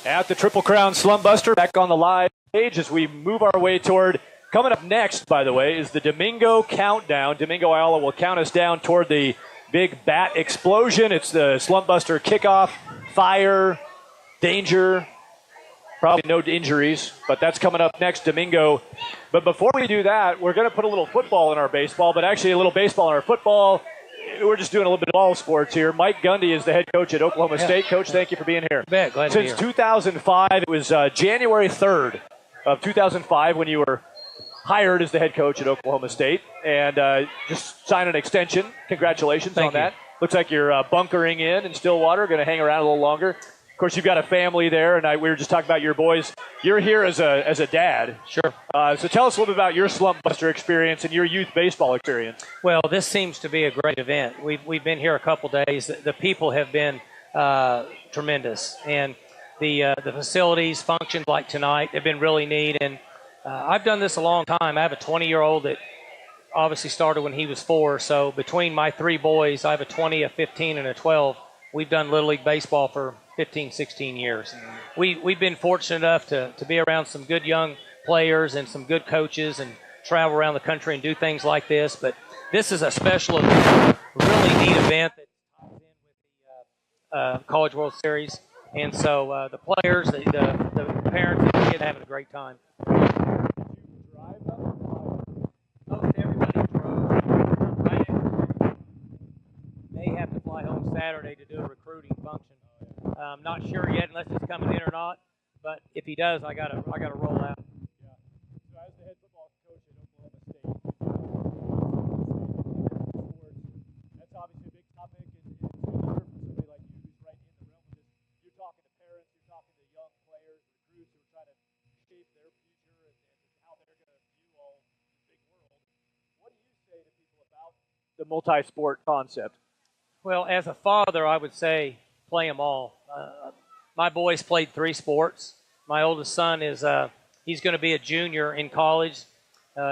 at the Triple Crown Slumpbuster, back on the live page as we move our way toward. Coming up next, by the way, is the Domingo Countdown. Domingo Ayala will count us down toward the big bat explosion. It's the Slumpbuster kickoff, fire, danger, probably no injuries, but that's coming up next, Domingo. But before we do that, we're going to put a little football in our baseball, but actually a little baseball in our football. We're just doing a little bit of all sports here. Mike Gundy is the head coach at Oklahoma State. Coach, thank you for being here. Glad to be here. Since 2005, it was January 3rd of 2005 when you were hired as the head coach at Oklahoma State, and just signed an extension. Congratulations on that. Looks like you're bunkering in Stillwater, going to hang around a little longer. Of course, you've got a family there, and we were just talking about your boys. You're here as a dad. Sure. So tell us a little bit about your Slumpbuster experience and your youth baseball experience. Well, this seems to be a great event. We've been here a couple days. The people have been tremendous, and the facilities functioned like tonight. They've been really neat, and I've done this a long time. I have a 20-year-old that obviously started when he was 4. So between my 3 boys, I have a 20, a 15, and a 12. We've done Little League baseball for 15, 16 years. We've been fortunate enough to be around some good young players and some good coaches and travel around the country and do things like this. But this is a special event, really neat event that ties in with the College World Series. And so the players, the parents, and the kids are having a great time. Saturday to do a recruiting function. I'm not sure yet unless it's coming in or not, but if he does, I gotta roll out. Yeah. So as the head football coach at Oklahoma State, that's obviously a big topic, and it's good to hear from somebody like you who's right in the realm of this. You're talking to parents, you're talking to young players, recruits who are trying to shape their future and how they're going to view all this big world. What do you say to people about the multi-sport concept? Well, as a father, I would say play them all. My boys played 3 sports. My oldest son he's going to be a junior in college.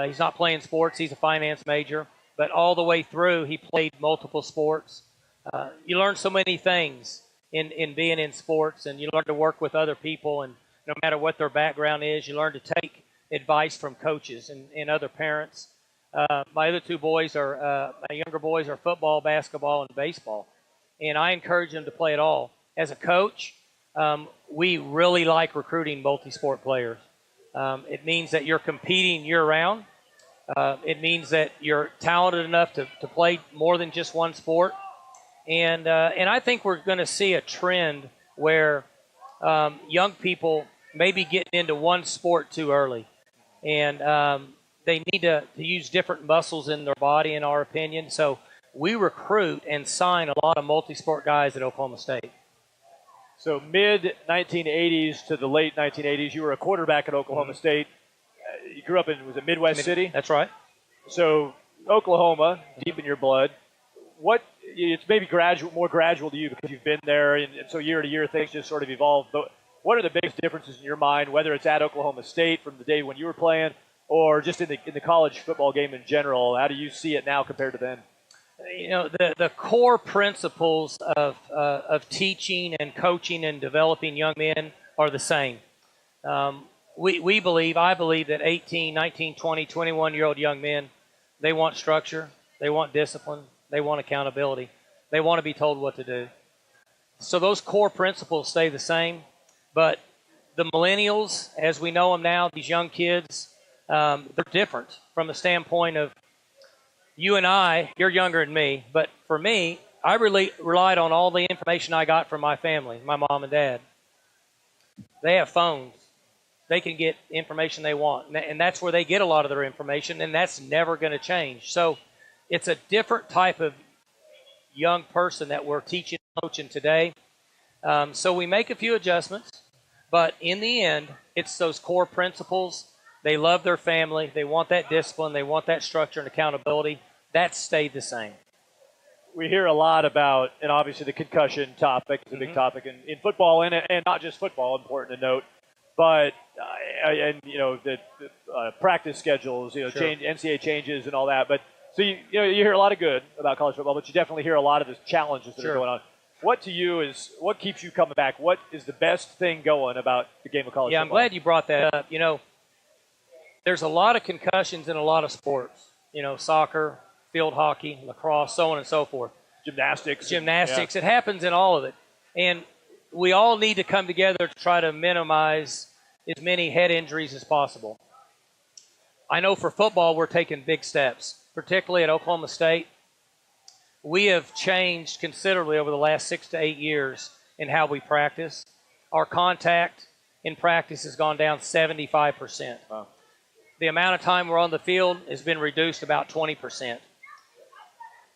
He's not playing sports. He's a finance major. But all the way through, he played multiple sports. You learn so many things in being in sports, and you learn to work with other people. And no matter what their background is, you learn to take advice from coaches and other parents. My other 2 boys my younger boys are football, basketball, and baseball. And I encourage them to play it all. As a coach, we really like recruiting multi-sport players. It means that you're competing year-round. It means that you're talented enough to play more than just one sport. And I think we're going to see a trend where young people may be getting into one sport too early. And they need to use different muscles in their body, in our opinion. So we recruit and sign a lot of multi-sport guys at Oklahoma State. So mid-1980s to the late 1980s, you were a quarterback at Oklahoma State. You grew up in, was it Midwest City? That's right. So Oklahoma, deep in your blood. It's maybe more gradual to you because you've been there, and so year to year things just sort of evolve. But what are the biggest differences in your mind, whether it's at Oklahoma State from the day when you were playing, or just in the college football game in general? How do you see it now compared to then? You know, the core principles of teaching and coaching and developing young men are the same. I believe that 18, 19, 20, 21-year-old young men, they want structure, they want discipline, they want accountability, they want to be told what to do. So those core principles stay the same, but the millennials, as we know them now, these young kids, they're different from the standpoint of you and I. You're younger than me, but for me, I really relied on all the information I got from my family, my mom and dad. They have phones. They can get information they want, and that's where they get a lot of their information, and that's never going to change. So it's a different type of young person that we're teaching and coaching today. So we make a few adjustments, but in the end, it's those core principles. They love their family. They want that discipline. They want that structure and accountability. That stayed the same. We hear a lot about, and obviously the concussion topic is a big topic in football, and not just football, important to note, but the practice schedules, Sure. change, NCAA changes and all that. But so you hear a lot of good about college football, but you definitely hear a lot of the challenges that Sure. are going on. what keeps you coming back? What is the best thing going about the game of college football? I'm glad you brought that up. There's a lot of concussions in a lot of sports. Soccer, field hockey, lacrosse, so on and so forth. Gymnastics. Yeah. It happens in all of it. And we all need to come together to try to minimize as many head injuries as possible. I know for football we're taking big steps, particularly at Oklahoma State. We have changed considerably over the last 6 to 8 years in how we practice. Our contact in practice has gone down 75%. Wow. The amount of time we're on the field has been reduced about 20%.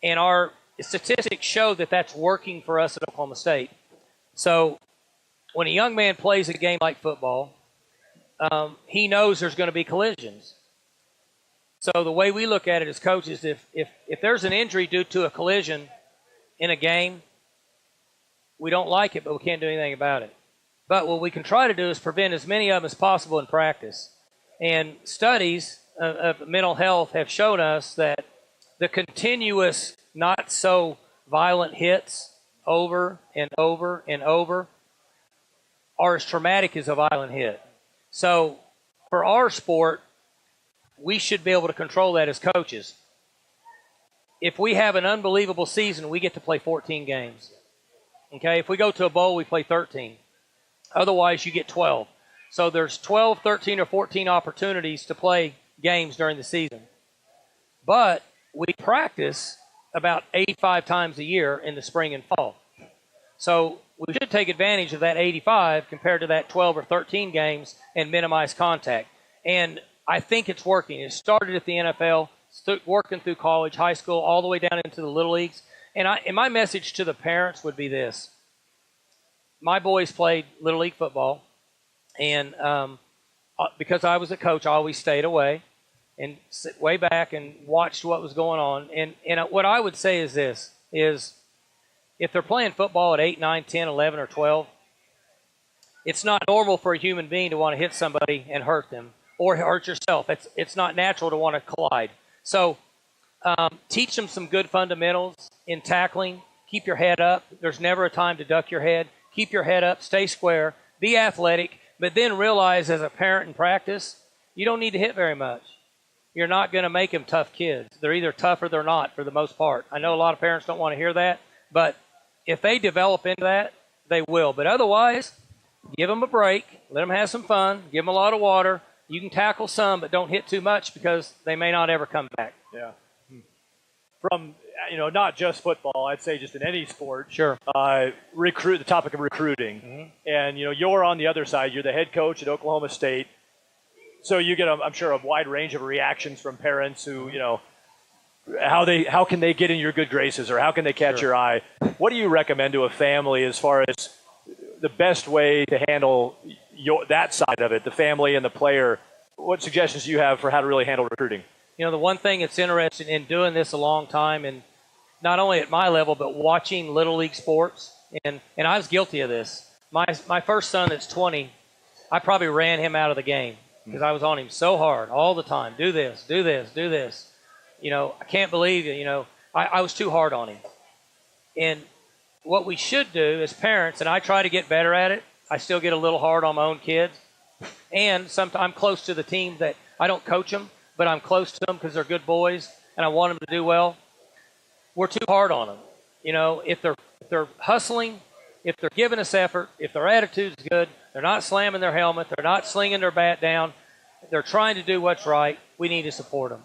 And our statistics show that that's working for us at Oklahoma State. So when a young man plays a game like football, he knows there's going to be collisions. So the way we look at it as coaches, if there's an injury due to a collision in a game, we don't like it, but we can't do anything about it. But what we can try to do is prevent as many of them as possible in practice. And studies of mental health have shown us that the continuous, not so violent hits over and over and over are as traumatic as a violent hit. So for our sport, we should be able to control that as coaches. If we have an unbelievable season, we get to play 14 games. Okay, if we go to a bowl, we play 13. Otherwise, you get 12. So there's 12, 13, or 14 opportunities to play games during the season. But we practice about 85 times a year in the spring and fall. So we should take advantage of that 85 compared to that 12 or 13 games and minimize contact. And I think it's working. It started at the NFL, working through college, high school, all the way down into the little leagues. And my message to the parents would be this. My boys played little league football, and because I was a coach, I always stayed away and sit way back and watched what was going on. And what I would say is this, is if they're playing football at 8, 9, 10, 11, or 12, it's not normal for a human being to want to hit somebody and hurt them or hurt yourself. It's not natural to want to collide. So teach them some good fundamentals in tackling. Keep your head up. There's never a time to duck your head. Keep your head up. Stay square. Be athletic. But then realize as a parent in practice, you don't need to hit very much. You're not going to make them tough kids. They're either tough or they're not for the most part. I know a lot of parents don't want to hear that, but if they develop into that, they will. But otherwise, give them a break. Let them have some fun. Give them a lot of water. You can tackle some, but don't hit too much because they may not ever come back. Yeah. From, not just football, I'd say just in any sport. Sure. The topic of recruiting. Mm-hmm. And, you're on the other side. You're the head coach at Oklahoma State. So you get, I'm sure, a wide range of reactions from parents who, how can they get in your good graces or how can they catch your eye? What do you recommend to a family as far as the best way to handle that side of it, the family and the player? What suggestions do you have for how to really handle recruiting? The one thing that's interesting in doing this a long time, and not only at my level, but watching Little League sports, and I was guilty of this. My first son that's 20, I probably ran him out of the game because I was on him so hard all the time. Do this, do this, do this. I can't believe it. I was too hard on him. And what we should do as parents, and I try to get better at it, I still get a little hard on my own kids. And sometimes I'm close to the team that I don't coach them, but I'm close to them because they're good boys and I want them to do well. We're too hard on them. If they're hustling, if they're giving us effort, if their attitude's good, they're not slamming their helmet, they're not slinging their bat down, they're trying to do what's right, we need to support them.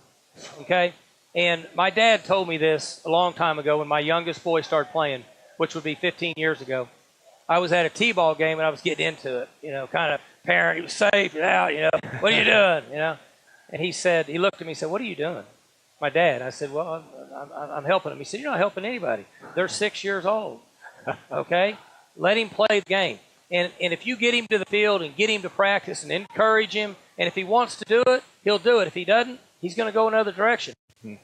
Okay? And my dad told me this a long time ago when my youngest boy started playing, which would be 15 years ago. I was at a T-ball game and I was getting into it, kind of parent. He was safe, out, what are you doing, And he looked at me and said, what are you doing? My dad. I said, well, I'm helping him. He said, you're not helping anybody. They're 6 years old, okay? Let him play the game. And if you get him to the field and get him to practice and encourage him, and if he wants to do it, he'll do it. If he doesn't, he's going to go another direction.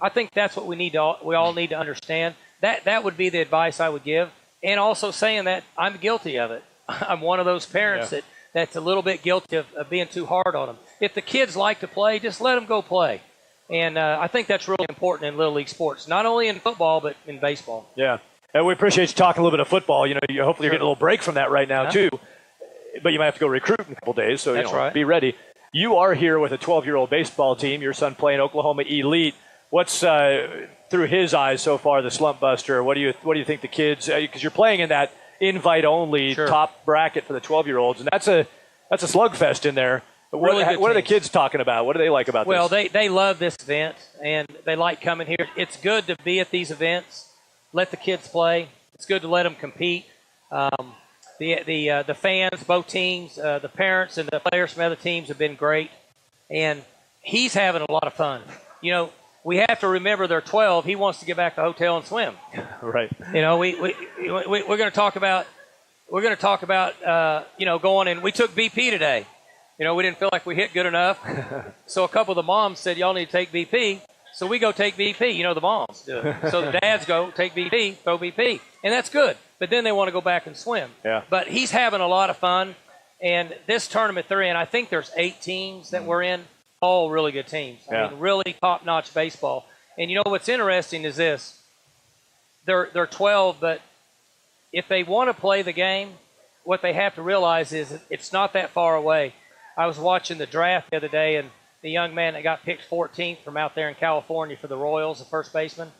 I think that's what we all need to understand. That would be the advice I would give. And also saying that I'm guilty of it. I'm one of those parents that's a little bit guilty of being too hard on them. If the kids like to play, just let them go play. And I think that's really important in Little League sports, not only in football, but in baseball. Yeah. And we appreciate you talking a little bit of football. You know, hopefully you're getting a little break from that right now, too. But you might have to go recruit in a couple days, so be ready. You are here with a 12-year-old baseball team. Your son playing Oklahoma Elite. What's through his eyes so far, the Slumpbuster? What do you think the kids? Because you're playing in that invite-only top bracket for the 12-year-olds, and that's a slugfest in there. What are the kids talking about? What do they like about this? Well, they love this event, and they like coming here. It's good to be at these events, let the kids play. It's good to let them compete. The fans, both teams, the parents, and the players from other teams have been great, and he's having a lot of fun. You know, we have to remember they're 12. He wants to get back to the hotel and swim. Right. You know, we're going to talk about going, and we took BP today. You know, we didn't feel like we hit good enough, so a couple of the moms said, "Y'all need to take BP." So we go take BP. You know, the moms do it. So the dads go take BP, throw BP, and that's good. But then they want to go back and swim. Yeah. But he's having a lot of fun, and this tournament they're in, I think there's 8 teams that we're in, all really good teams. I mean, really top-notch baseball. And you know what's interesting is this: they're 12, but if they want to play the game, what they have to realize is it's not that far away. I was watching the draft the other day, and the young man that got picked 14th from out there in California for the Royals, the first baseman,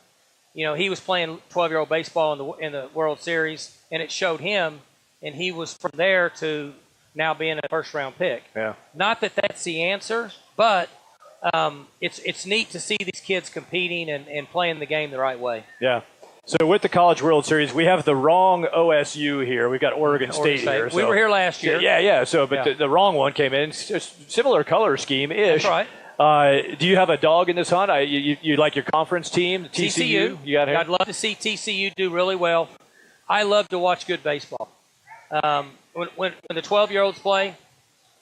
you know, he was playing 12-year-old baseball in the World Series, and it showed him, and he was from there to now being a first-round pick. Yeah. Not that that's the answer, but it's neat to see these kids competing and playing the game the right way. Yeah. So with the College World Series, we have the wrong OSU here. We've got Oregon State here. We were here last year. Yeah. So, but the wrong one came in. Similar color scheme-ish. That's right. Do you have a dog in this hunt? You like your conference team, TCU? You got here? I'd love to see TCU do really well. I love to watch good baseball. When the 12-year-olds play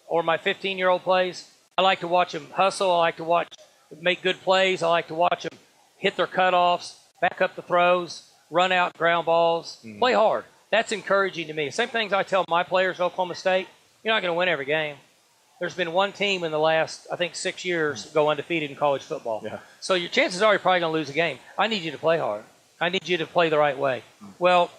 or my 15-year-old plays, I like to watch them hustle. I like to watch make good plays. I like to watch them hit their cutoffs, back up the throws, run out ground balls, play hard. That's encouraging to me. Same things I tell my players at Oklahoma State. You're not going to win every game. There's been one team in the last, I think, 6 years go undefeated in college football. Yeah. So your chances are you're probably going to lose a game. I need you to play hard. I need you to play the right way. Well,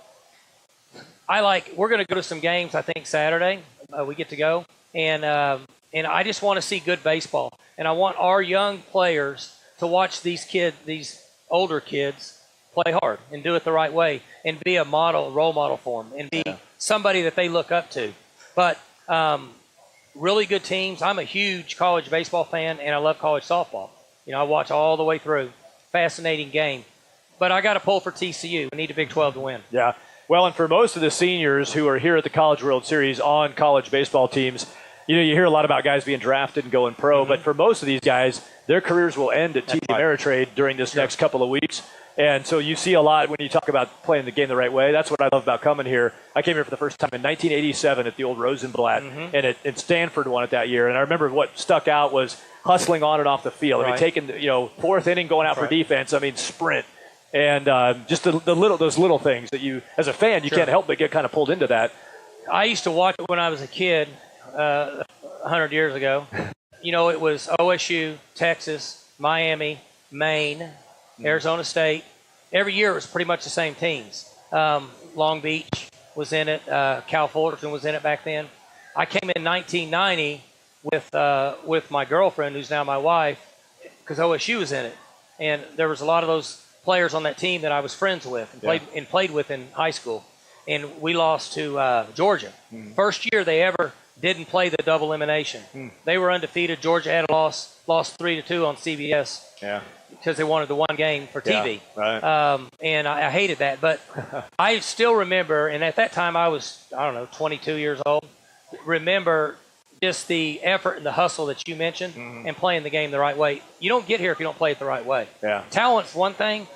we're going to go to some games, I think, Saturday. We get to go. And I just want to see good baseball. And I want our young players to watch these older kids play hard and do it the right way and be a role model for them and be somebody that they look up to. But really good teams. I'm a huge college baseball fan, and I love college softball. You know, I watch all the way through. Fascinating game. But I got to pull for TCU. We need a Big 12 to win. Yeah. Well, and for most of the seniors who are here at the College World Series on college baseball teams, you know, you hear a lot about guys being drafted and going pro, but for most of these guys, their careers will end at TD Ameritrade during this next couple of weeks. And so you see a lot when you talk about playing the game the right way. That's what I love about coming here. I came here for the first time in 1987 at the old Rosenblatt, and Stanford won it that year. And I remember what stuck out was hustling on and off the field. I mean, taking, fourth inning, going out for defense. I mean, sprint. And just those little things that you, as a fan, you can't help but get kind of pulled into that. I used to watch it when I was a kid 100 years ago. You know, it was OSU, Texas, Miami, Maine, Arizona State. Every year it was pretty much the same teams. Long Beach was in it. Cal Fullerton was in it back then. I came in 1990 with my girlfriend, who's now my wife, because OSU was in it. And there was a lot of those players on that team that I was friends with and played with in high school. And we lost to Georgia. First year they ever didn't play the double elimination. They were undefeated. Georgia had a lost 3-2 on CBS. Yeah. Because they wanted the one game for TV. Yeah, right. And I hated that. But I still remember, and at that time I was, 22 years old, remember just the effort and the hustle that you mentioned and playing the game the right way. You don't get here if you don't play it the right way. Yeah. Talent's one thing,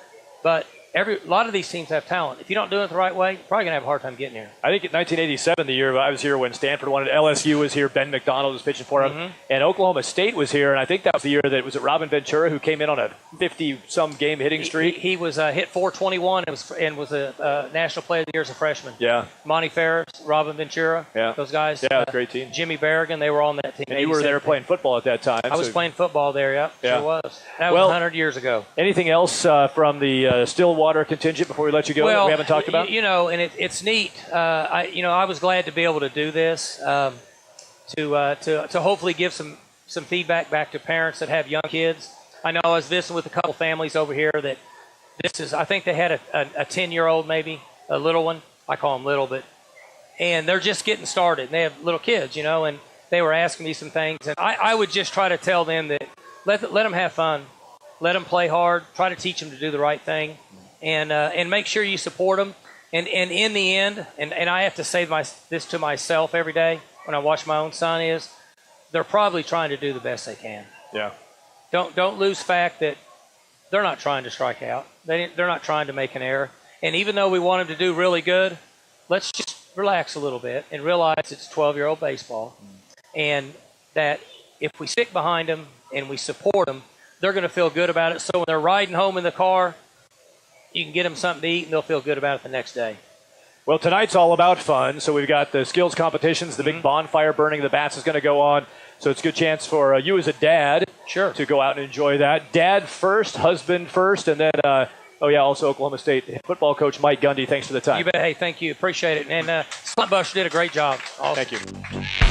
but a lot of these teams have talent. If you don't do it the right way, you're probably going to have a hard time getting here. I think in 1987, the year I was here when Stanford won it, LSU was here, Ben McDonald was pitching for them, and Oklahoma State was here, and I think that was the year that was it Robin Ventura who came in on a 50-some game hitting streak. He was hit 421 and was a National Player of the Year as a freshman. Yeah. Monty Ferris, Robin Ventura, those guys. Yeah, great team. Jimmy Berrigan, they were on that team. And you were there playing football at that time. I was playing football there, sure was. That was 100 years ago. Anything else from the Stillwater Well, contingent before we let you go that we haven't talked about? And it's neat. I was glad to be able to do this to hopefully give some feedback back to parents that have young kids. I know I was visiting with a couple families over here that I think they had a 10-year-old maybe, a little one. I call them little, and they're just getting started. And they have little kids, and they were asking me some things. And I would just try to tell them that let them have fun. Let them play hard. Try to teach them to do the right thing. And make sure you support them. And in the end, and I have to say this to myself every day when I watch my own son is, they're probably trying to do the best they can. Yeah. Don't lose fact that they're not trying to strike out. They're not trying to make an error. And even though we want them to do really good, let's just relax a little bit and realize it's 12-year-old baseball. And that if we stick behind them and we support them, they're going to feel good about it. So when they're riding home in the car, you can get them something to eat and they'll feel good about it the next day. Well, tonight's all about fun. So we've got the skills competitions, the big bonfire burning of the bats is going to go on. So it's a good chance for you as a dad to go out and enjoy that. Dad first, husband first, and then, also Oklahoma State football coach Mike Gundy. Thanks for the time. You bet. Hey, thank you. Appreciate it. And Slumpbuster did a great job. Awesome. Thank you.